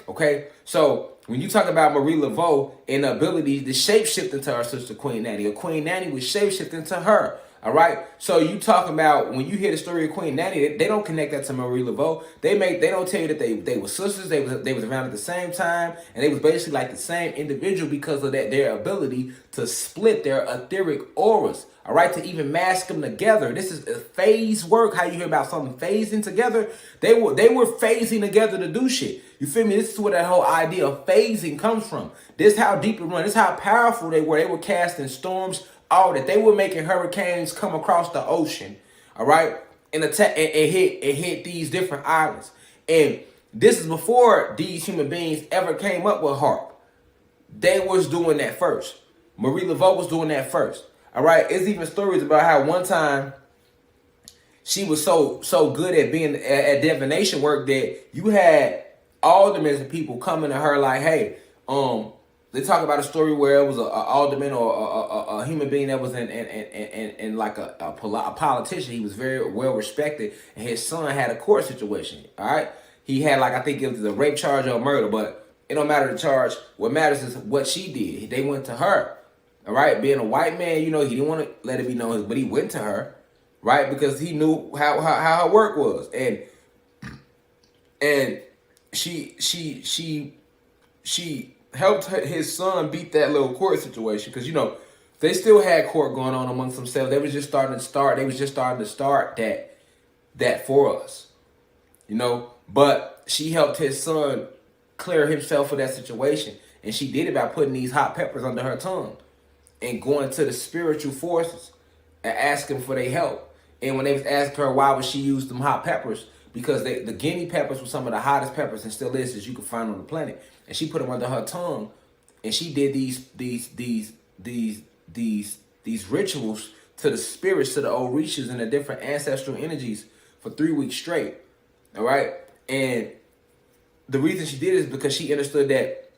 okay? So when you talk about Marie Laveau and the ability to shapeshift into her sister Queen Nanny, or Queen Nanny would shapeshift into her. All right. So you talking about, when you hear the story of Queen Nanny, they don't connect that to Marie Laveau. They don't tell you that they were sisters. They was around at the same time, and they was basically like the same individual because of their ability to split their etheric auras. All right, to even mask them together. This is a phase work. How you hear about something phasing together? They were phasing together to do shit. You feel me? This is where that whole idea of phasing comes from. This is how deep it runs. This is how powerful they were. They were casting storms, all that. They were making hurricanes come across the ocean, all right, and attack and hit these different islands. And this is before these human beings ever came up with harp. They was doing that first. Marie Laveau was doing that first. All right, it's even stories about how one time she was so good at being at divination work that you had aldermen and people coming to her like, hey, they talk about a story where it was a alderman or a human being that was in like a politician. He was very well respected, and his son had a court situation. All right, he had, like, I think it was a rape charge or a murder, but It don't matter the charge. What matters is what she did. They went to her. All right, being a white man, you know, he didn't want to let it be known, but he went to her, right, because he knew how her work was, and she helped his son beat that little court situation, because you know they still had court going on amongst themselves. They was just starting to start. They was just starting to start that for us, you know. But she helped his son clear himself of that situation, and she did it by putting these hot peppers under her tongue and going to the spiritual forces and asking for their help. And when they was asking her why would she use them hot peppers, because the guinea peppers were some of the hottest peppers and still is that you can find on the planet. And she put them under her tongue, and she did these rituals to the spirits, to the orishas and the different ancestral energies for 3 weeks straight. All right, and the reason she did it is because she understood that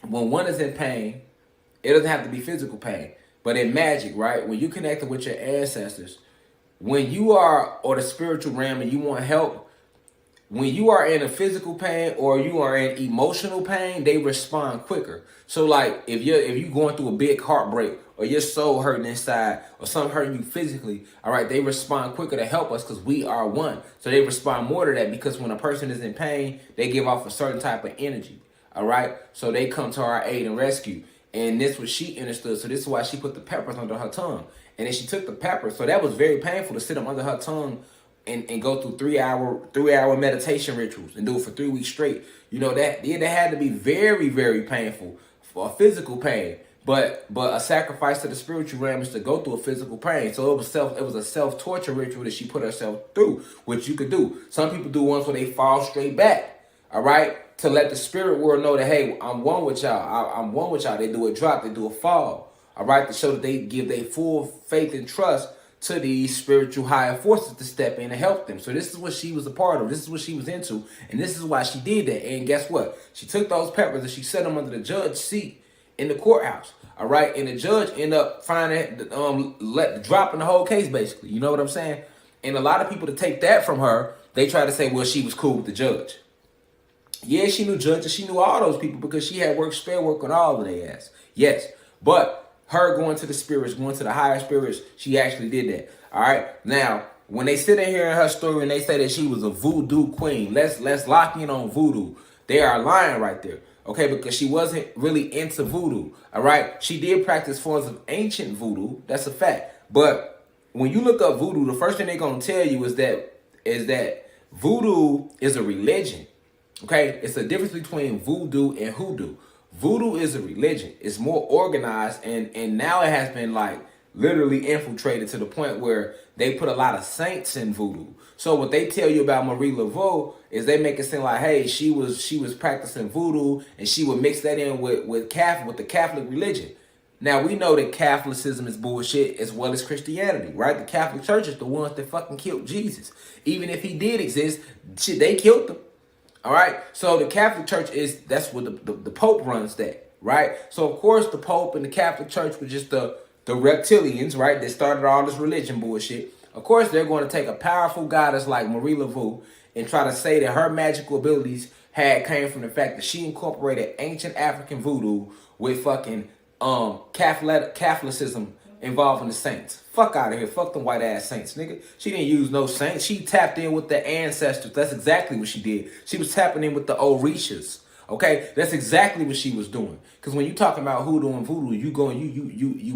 when one is in pain, it doesn't have to be physical pain, but in magic, right? When you connected with your ancestors, when you are or the spiritual realm and you want help, when you are in a physical pain or you are in emotional pain, they respond quicker. So like if you're going through a big heartbreak or your soul hurting inside or something hurting you physically, all right, they respond quicker to help us because we are one. So they respond more to that because when a person is in pain, they give off a certain type of energy. All right, so they come to our aid and rescue. And this was she understood. So this is why she put the peppers under her tongue. And then she took the peppers. So that was very painful to sit them under her tongue and go through 3 hour meditation rituals and do it for 3 weeks straight. You know, that had to be very, very painful for a physical pain. But a sacrifice to the spiritual realm is to go through a physical pain. So it was a self-torture ritual that she put herself through, which you could do. Some people do ones where they fall straight back. All right. To let the spirit world know that, hey, I'm one with y'all. I'm one with y'all. They do a drop. They do a fall. All right. To show that they give their full faith and trust to these spiritual higher forces to step in and help them. So this is what she was a part of. This is what she was into. And this is why she did that. And guess what? She took those peppers and she set them under the judge's seat in the courthouse. All right. And the judge ended up finding, dropping the whole case, basically. You know what I'm saying? And a lot of people to take that from her, they try to say, well, she was cool with the judge. Yeah, she knew judges, she knew all those people because she had spell work on all of their ass. Yes, but her going to the spirits, going to the higher spirits, she actually did that. All right. Now, when they sit in here in her story and they say that she was a voodoo queen, let's lock in on voodoo. They are lying right there. Okay, because she wasn't really into voodoo. All right. She did practice forms of ancient voodoo. That's a fact. But when you look up voodoo, the first thing they're gonna tell you is that voodoo is a religion. Okay, it's the difference between voodoo and hoodoo. Voodoo is a religion. It's more organized, and now it has been like literally infiltrated to the point where they put a lot of saints in voodoo. So what they tell you about Marie Laveau is they make it seem like, hey, she was practicing voodoo and she would mix that in with the Catholic religion. Now we know that Catholicism is bullshit as well as Christianity, right? The Catholic Church is the ones that fucking killed Jesus. Even if he did exist, shit, they killed him. All right, so the Catholic Church that's what the Pope runs that, right? So of course the Pope and the Catholic Church were just the reptilians, right? That started all this religion bullshit. Of course they're going to take a powerful goddess like Marie Laveau and try to say that her magical abilities came from the fact that she incorporated ancient African voodoo with fucking Catholicism involving the saints. Fuck out of here. Fuck them white ass saints, nigga. She didn't use no saints. She tapped in with the ancestors. That's exactly what she did. She was tapping in with the orishas. Okay, that's exactly what she was doing. Because when you talking about hoodoo and voodoo, you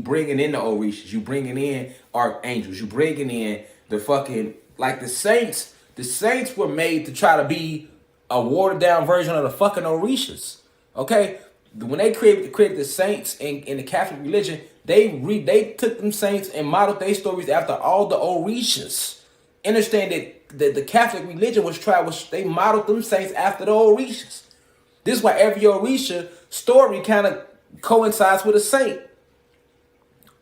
bringing in the orishas. You bringing in archangels. You bringing in the fucking like the saints. The saints were made to try to be a watered down version of the fucking orishas. Okay, when they created the saints in the Catholic religion, they took them saints and modeled their stories after all the orishas. Understand that the Catholic religion they modeled them saints after the orishas. This is why every orisha story kind of coincides with a saint.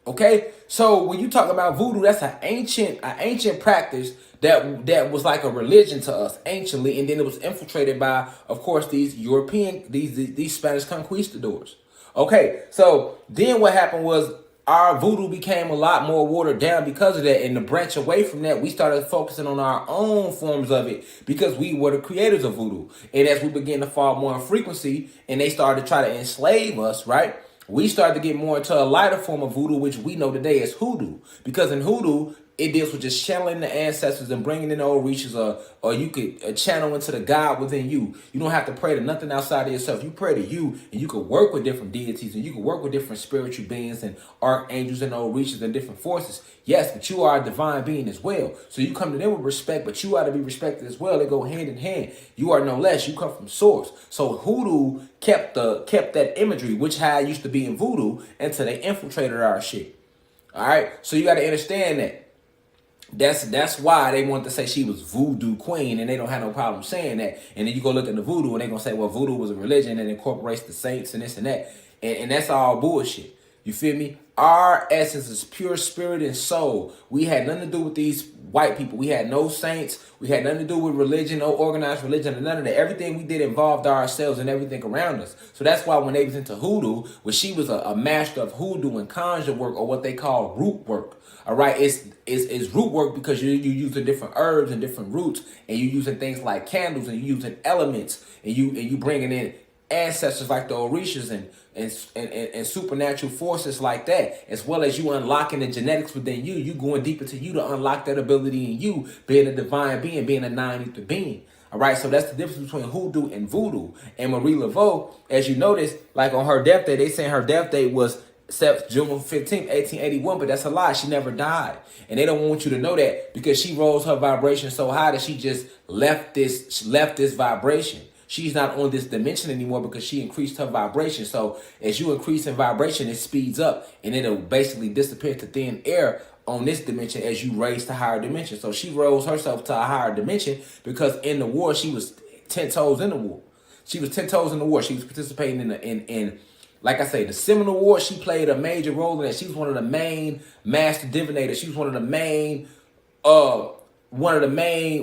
Okay, so when you talk about voodoo, that's an ancient practice that was like a religion to us anciently, and then it was infiltrated by, of course, these these Spanish conquistadors. Okay, so then what happened was our voodoo became a lot more watered down because of that. And to branch away from that, we started focusing on our own forms of it because we were the creators of voodoo. And as we began to fall more in frequency and they started to try to enslave us, right? We started to get more into a lighter form of voodoo, which we know today as hoodoo. Because in hoodoo, it deals with just channeling the ancestors and bringing in the old reaches, or you could channel into the God within you. You don't have to pray to nothing outside of yourself. You pray to you, and you could work with different deities, and you can work with different spiritual beings and archangels and old reaches and different forces. Yes, but you are a divine being as well. So you come to them with respect, but you ought to be respected as well. They go hand in hand. You are no less. You come from source. So hoodoo kept that imagery, which how it used to be in voodoo, until they infiltrated our shit. All right. So you got to understand that. That's why they want to say she was voodoo queen, and they don't have no problem saying that. And then you go look at the voodoo, and they're going to say, well, voodoo was a religion and incorporates the saints and this and that. And that's all bullshit. You feel me? Our essence is pure spirit and soul. We had nothing to do with these white people. We had no saints. We had nothing to do with religion, no organized religion, and none of that. Everything we did involved ourselves and everything around us. So that's why when they was into hoodoo, when she was a master of hoodoo and conjure work, or what they call root work. All right, it's root work because you're using different herbs and different roots, and you're using things like candles, and you're using elements, and you bringing in ancestors like the Orishas and supernatural forces like that, as well as you unlocking the genetics within you. You going deeper to you to unlock that ability in you, being a divine being, being a non-ether being. All right, so that's the difference between hoodoo and voodoo. And Marie Laveau, as you notice, like on her death day, they saying her death date was June 15th, 1881, but that's a lie. She never died. And they don't want you to know that because she rose her vibration so high that she just left this vibration. She's not on this dimension anymore because she increased her vibration. So as you increase in vibration, it speeds up and it'll basically disappear to thin air on this dimension as you raise to higher dimension. So she rose herself to a higher dimension because in the war, she was 10 toes in the war. She was 10 toes in the war. She was participating in like I say, the Seminole War. She played a major role in that. She was one of the main master divinators. She was one of the main,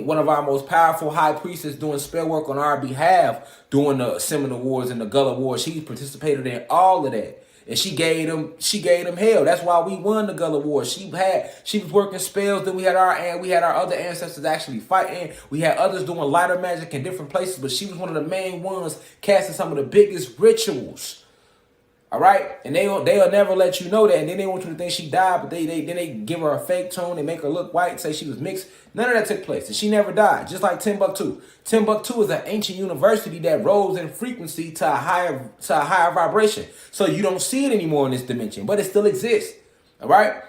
one of our most powerful high priestesses doing spell work on our behalf during the Seminole Wars and the Gullah Wars. She participated in all of that. And she gave them hell. That's why we won the Gullah War. She was working spells. Then we had our other ancestors actually fighting. We had others doing lighter magic in different places, but she was one of the main ones casting some of the biggest rituals. All right, and they'll never let you know that, and then they want you to think she died, but then they give her a fake tone, they make her look white, say she was mixed. None of that took place, and she never died. Just like Timbuktu. Timbuktu is an ancient university that rose in frequency to a higher vibration. So you don't see it anymore in this dimension, but it still exists. All right.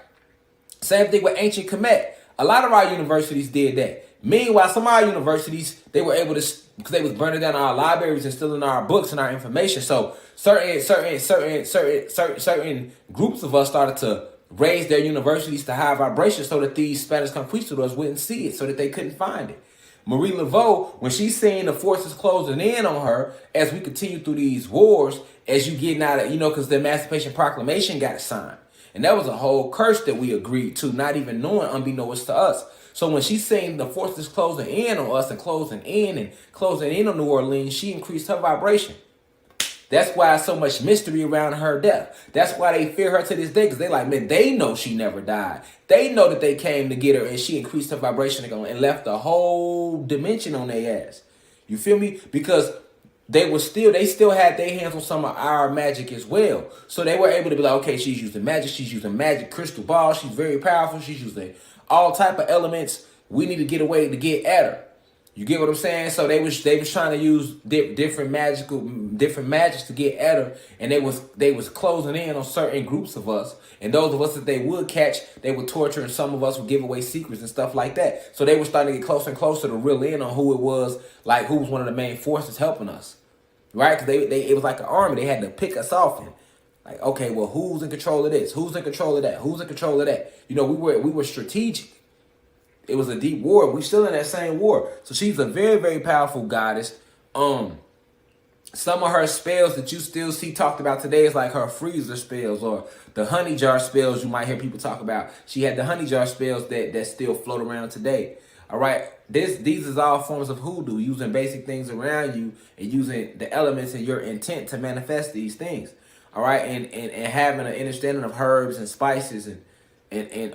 Same thing with ancient Kemet. A lot of our universities did that. Meanwhile, some of our universities, they were able to, because they was burning down our libraries and stealing our books and our information. So certain groups of us started to raise their universities to high vibrations so that these Spanish conquistadors wouldn't see it, so that they couldn't find it. Marie Laveau, when she's seeing the forces closing in on her as we continue through these wars, as you getting out of, because the Emancipation Proclamation got signed. And that was a whole curse that we agreed to, not even knowing, unbeknownst to us. So when she's seeing the forces closing in on us and closing in on New Orleans, she increased her vibration. That's why so much mystery around her death. That's why they fear her to this day, because they like, man, they know she never died. They know that they came to get her, and she increased her vibration and left the whole dimension on their ass. You feel me? Because they still had their hands on some of our magic as well. So they were able to be like, okay, she's using magic crystal ball. She's very powerful. She's using all type of elements. We need to get away to get at her. You get what I'm saying? So they was trying to use different magics to get at her, and they was closing in on certain groups of us, and those of us that they would catch, they would torture, and some of us would give away secrets and stuff like that. So they were starting to get closer and closer to reel in on who it was, like who was one of the main forces helping us, right? Because it was like an army. They had to pick us off and like, okay, well, who's in control of this? Who's in control of that? Who's in control of that? We were strategic. It was a deep war. We're still in that same war. So she's a very, very powerful goddess. Some of her spells that you still see talked about today is like her freezer spells or the honey jar spells you might hear people talk about. She had the honey jar spells that still float around today. All right. These is all forms of hoodoo, using basic things around you and using the elements and your intent to manifest these things. all right, and having an understanding of herbs and spices and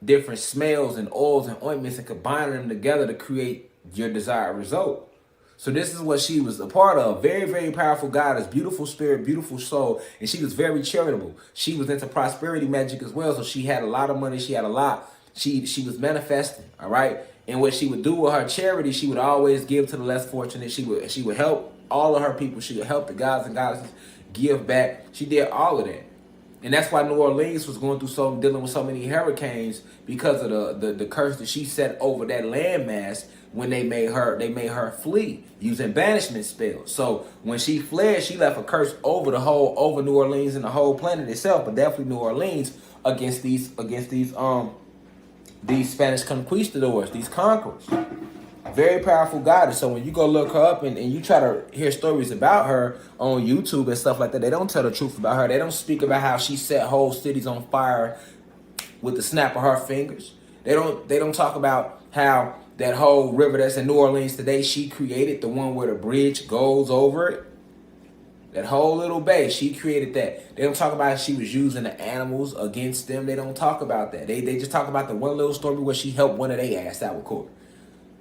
different smells and oils and ointments and combining them together to create your desired result. So this is what she was a part of. Very, very powerful goddess, beautiful spirit, beautiful soul, and she was very charitable. She was into prosperity magic as well, so she had a lot of money. She had a lot. She was manifesting, all right. And what she would do with her charity, she would always give to the less fortunate. She would help all of her people. She would help the gods and goddesses give back. She did all of that. And that's why New Orleans was dealing with so many hurricanes, because of the curse that she set over that landmass when they made her flee using banishment spells. So when she fled, she left a curse over New Orleans and the whole planet itself, but definitely New Orleans against these Spanish conquistadors, these conquerors. Very powerful goddess. So when you go look her up and you try to hear stories about her on YouTube and stuff like that, they don't tell the truth about her. They don't speak about how she set whole cities on fire with the snap of her fingers. They don't talk about how that whole river that's in New Orleans today, she created the one where the bridge goes over it. That whole little bay, she created that. They don't talk about how she was using the animals against them. They don't talk about that. They just talk about the one little story where she helped one of their ass out with court.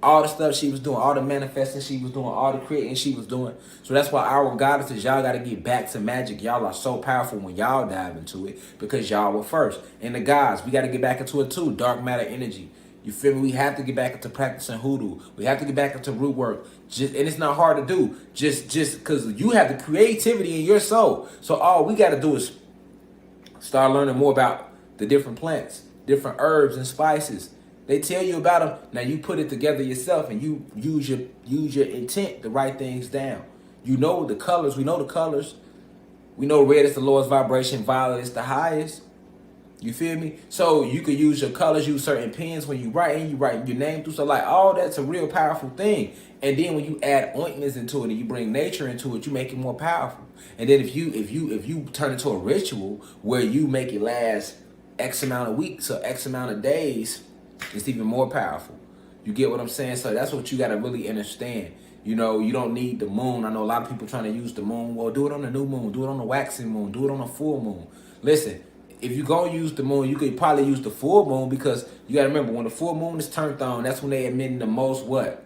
All the stuff she was doing, all the manifesting she was doing, all the creating she was doing. So that's why our goddesses, y'all got to get back to magic. Y'all are so powerful when y'all dive into it, because y'all were first. And the gods, we got to get back into it too. Dark matter energy. You feel me? We have to get back into practicing hoodoo. We have to get back into root work. And it's not hard to do. Just because you have the creativity in your soul. So all we got to do is start learning more about the different plants, different herbs and spices. They tell you about them. Now you put it together yourself and you use your intent to write things down. You know the colors. We know the colors. We know red is the lowest vibration, violet is the highest. You feel me? So you could use your colors, use certain pens when you write your name through. So like all that's a real powerful thing. And then when you add ointments into it and you bring nature into it, you make it more powerful. And then if you turn it to a ritual where you make it last X amount of weeks or X amount of days, it's even more powerful. You get what I'm saying? So that's what you got to really understand. You know, you don't need the moon. I know a lot of people trying to use the moon. Well, do it on the new moon. Do it on the waxing moon. Do it on the full moon. Listen, if you're going to use the moon, you could probably use the full moon, because you got to remember, when the full moon is turned on, that's when they emitting the most what?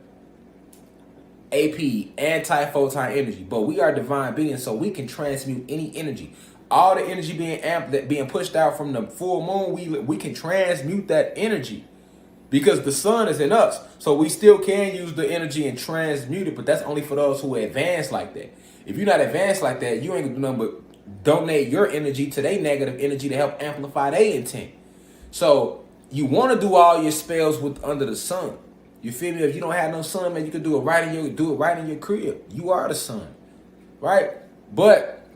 AP, anti-photon energy. But we are divine beings, so we can transmute any energy. All the energy being pushed out from the full moon, we can transmute that energy. Because the sun is in us. So we still can use the energy and transmute it, but that's only for those who are advanced like that. If you're not advanced like that, you ain't gonna do nothing but donate your energy to their negative energy to help amplify their intent. So you want to do all your spells with under the sun. You feel me? If you don't have no sun, man, you can do it right in your crib. You are the sun, right? But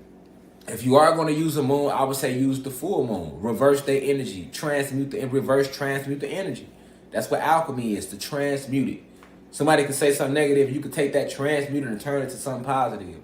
if you are going to use a moon, I would say use the full moon. Reverse their energy. Transmute the energy. That's what alchemy is, to transmute it. Somebody can say something negative, you can take that transmuter and turn it to something positive.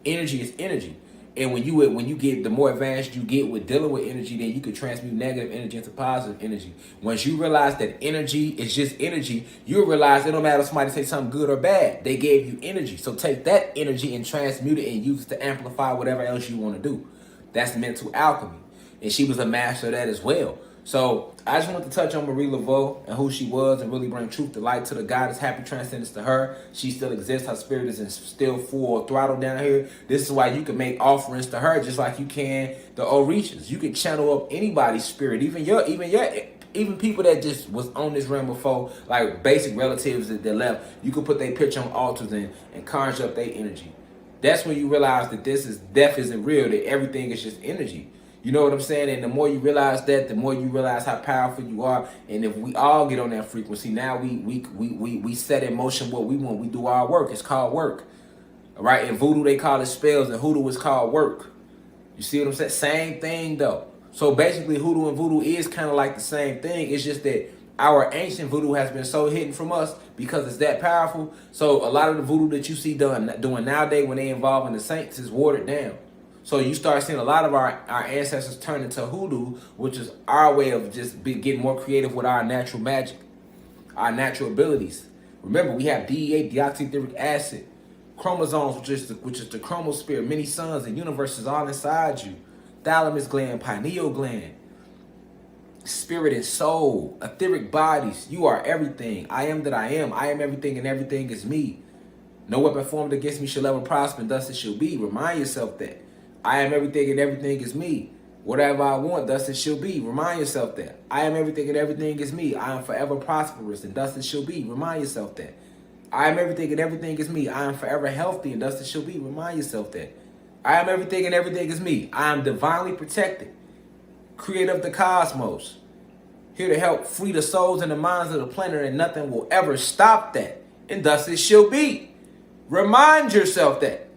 Energy is energy. And when you get, the more advanced you get with dealing with energy, then you can transmute negative energy into positive energy. Once you realize that energy is just energy, you'll realize it don't matter if somebody say something good or bad. They gave you energy. So take that energy and transmute it and use it to amplify whatever else you want to do. That's mental alchemy. And she was a master of that as well. So I just wanted to touch on Marie Laveau and who she was and really bring truth to light to the goddess. Happy transcendence to her. She still exists. Her spirit is still full throttle down here. This is why you can make offerings to her just like you can the Orishas. You can channel up anybody's spirit, even people that just was on this realm before, like basic relatives that left. You can put their picture on altars and conjure up their energy. That's when you realize that death isn't real, that everything is just energy. You know what I'm saying? And the more you realize that, the more you realize how powerful you are. And if we all get on that frequency, now we set in motion what we want. We do our work. It's called work. All right? In voodoo, they call it spells, and hoodoo is called work. You see what I'm saying? Same thing, though. So basically, hoodoo and voodoo is kind of like the same thing. It's just that our ancient voodoo has been so hidden from us because it's that powerful. So a lot of the voodoo that you see doing nowadays when they involve in the saints is watered down. So you start seeing a lot of our ancestors turn into hoodoo, which is our way of just getting more creative with our natural magic, our natural abilities. Remember, we have DEA, deoxyribonucleic acid, chromosomes, which is the chromosphere, many suns and universes all inside you. Thalamus gland, pineal gland, spirit and soul, etheric bodies. You are everything. I am that I am. I am everything and everything is me. No weapon formed against me shall ever prosper, and thus it shall be. Remind yourself that. I am everything and everything is me. Whatever I want, thus it shall be. Remind yourself that. I am everything and everything is me. I am forever prosperous, and thus it shall be. Remind yourself that. I am everything and everything is me. I am forever healthy, and thus it shall be. Remind yourself that. I am everything and everything is me. I am divinely protected. Creator of the cosmos. Here to help free the souls and the minds of the planet, and nothing will ever stop that. And thus it shall be. Remind yourself that.